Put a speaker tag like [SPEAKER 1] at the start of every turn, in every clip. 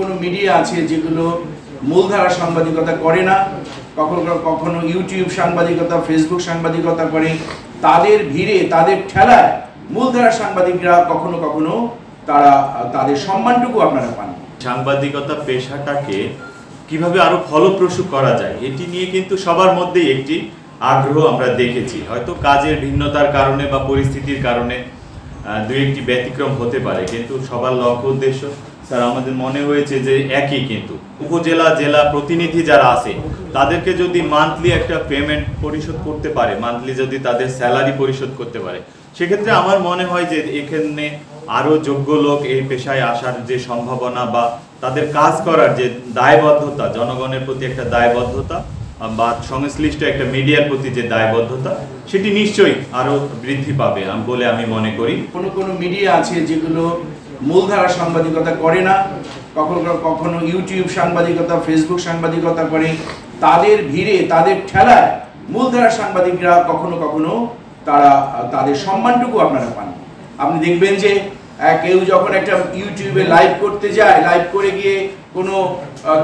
[SPEAKER 1] কোনো মিডিয়া আছে যেগুলো মূলধারা সাংবাদিকতা করে না, কখনো কখনো ইউটিউব সাংবাদিকতা, ফেসবুক সাংবাদিকতা করে। তাদের ভিড়ে, তাদের ঠেলায় মূলধারা সাংবাদিকরা কখনো কখনো তারা তাদের সম্মানটুকু আপনারা পান।
[SPEAKER 2] সাংবাদিকতা পেশাটাকে কিভাবে আরো ফলপ্রসূ করা যায় এটি নিয়ে কিন্তু সবার মধ্যেই একটি আগ্রহ আমরা দেখেছি। হয়তো কাজের ভিন্নতার কারণে বা পরিস্থিতির কারণে দুই একটি ব্যতিক্রম হতে পারে, কিন্তু সবার লক্ষ্য উদ্দেশ্য স্যার আমাদের মনে হয়েছে যে একই। কিন্তু উপজেলা জেলা প্রতিনিধি যারা আছে তাদেরকে যদি মান্থলি একটা পেমেন্ট পরিশোধ করতে পারে, মান্থলি যদি তাদের স্যালারি পরিশোধ করতে পারে, সেক্ষেত্রে আমার মনে হয় যে এখানে আরো যোগ্য লোক এই পেশায় আসার যে সম্ভাবনা বা তাদের কাজ করার যে দায়বদ্ধতা, জনগণের প্রতি একটা দায়বদ্ধতা বা সংশ্লিষ্ট একটা মিডিয়ার প্রতি যে দায়বদ্ধতা, সেটি নিশ্চয়ই আরো বৃদ্ধি পাবে বলে আমি মনে করি।
[SPEAKER 1] কোনো মিডিয়া আছে যেগুলো মূলধারা সাংবাদিকতা করে না, কখনো কখনো ইউটিউব সাংবাদিকতা, ফেসবুক সাংবাদিকতা করে। তাদের ভিড়ে, তাদের ঠেলায় মূলধারা সাংবাদিকরা কখনো কখনো তারা তাদের সম্মানটুকু আপনারা পান। আপনি দেখবেন যে কেউ যখন একটা ইউটিউবে লাইভ করতে যায়, লাইভ করে গিয়ে কোনো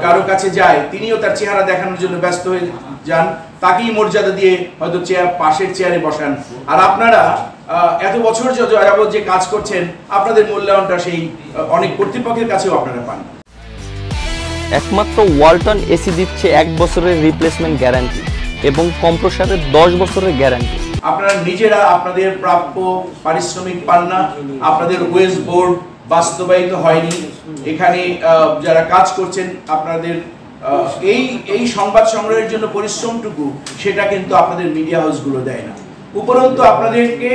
[SPEAKER 1] কারো কাছে যায়, তিনিও তার চেহারা দেখানোর জন্য ব্যস্ত হয়ে যান, তাকেই মর্যাদা দিয়ে হয়তো পাশের চেয়ারে বসান। আর আপনারা এত বছর যাবত যে কাজ করছেন, আপনাদের মূল্যায়নটা সেই অনেক কর্তৃপক্ষের কাছেও আপনারা পান।
[SPEAKER 3] একমাত্র ওয়ালটন এসি দিচ্ছে 1 বছরের রিপ্লেসমেন্ট গ্যারান্টি এবং কম্প্রেসারের 10 বছরের গ্যারান্টি।
[SPEAKER 1] আপনারা নিজেরা আপনাদের প্রাপ্য পারিশ্রমিক পান না, আপনাদের ওয়েজ বোর্ড বাস্তবায়িত হয়নি। এখানে যারা কাজ করছেন, আপনাদের এই সংবাদ সংগ্রহের জন্য পরিশ্রমটুকু সেটা কিন্তু আপনাদের মিডিয়া হাউসগুলো দেয় না। উপরন্তু আপনাদেরকে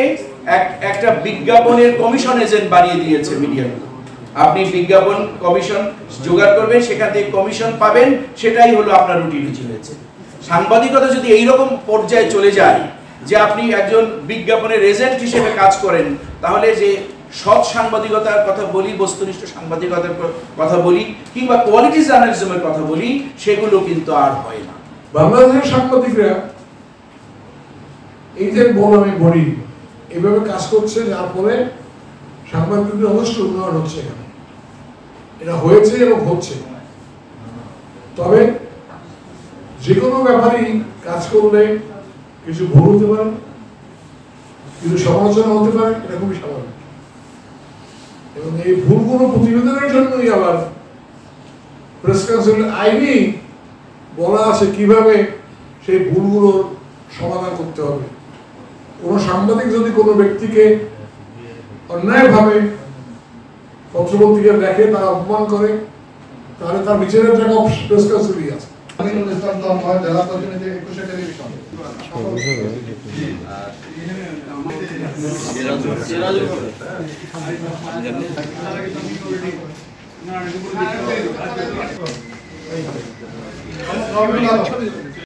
[SPEAKER 1] একটা বিজ্ঞাপনের কমিশন এজেন্ট বানিয়ে দিয়েছে মিডিয়াগুলো। আপনি বিজ্ঞাপন কমিশন জোগাড় করবেন, সেখান থেকে কমিশন পাবেন, সেটাই হলো আপনার রুটি রুচি হয়েছে। সাংবাদিকতা যদি এইরকম পর্যায়ে চলে যায় যে আপনি একজন বিজ্ঞাপনের এজেন্ট হিসেবে কাজ করেন, তাহলে যে সৎ সাংবাদিকতার কথা বলি, বস্তুনিষ্ঠ সাংবাদিকতার কথা বলি, কিংবা কোয়ালিটি জার্নালিজমের কথা বলি, সেগুলো কিন্তু আর হয় না।
[SPEAKER 4] বাংলাদেশের সাংবাদিকরা এই যে বলি এভাবে কাজ করছে, যার ফলে সাংবাদিকদের যথেষ্ট উন্নয়ন হচ্ছে। এখানে এটা হয়েছে এবং হচ্ছে। তবে যে কোনো ব্যাপারেই কাজ করলে কিছু ভুল হতে পারে, কিছু সমালোচনা হতে পারে, এটা খুবই স্বাভাবিক। এবং এই ভুলগুলো প্রতিবেদনের জন্যই আবার প্রেস কাউন্সিলের আইনি বলা আছে কিভাবে সেই ভুলগুলোর সমাধান করতে হবে। কোনো সাংবাদিক যদি কোনো ব্যক্তিকে অন্যায়ভাবে পত্রপত্রিকা দেখে, তারা অপমান করে, তাহলে তার বিচারের জায়গা প্রেস কাউন্সিলই আছে। জেলা প্রতিনিধি 21 টেলিভিশন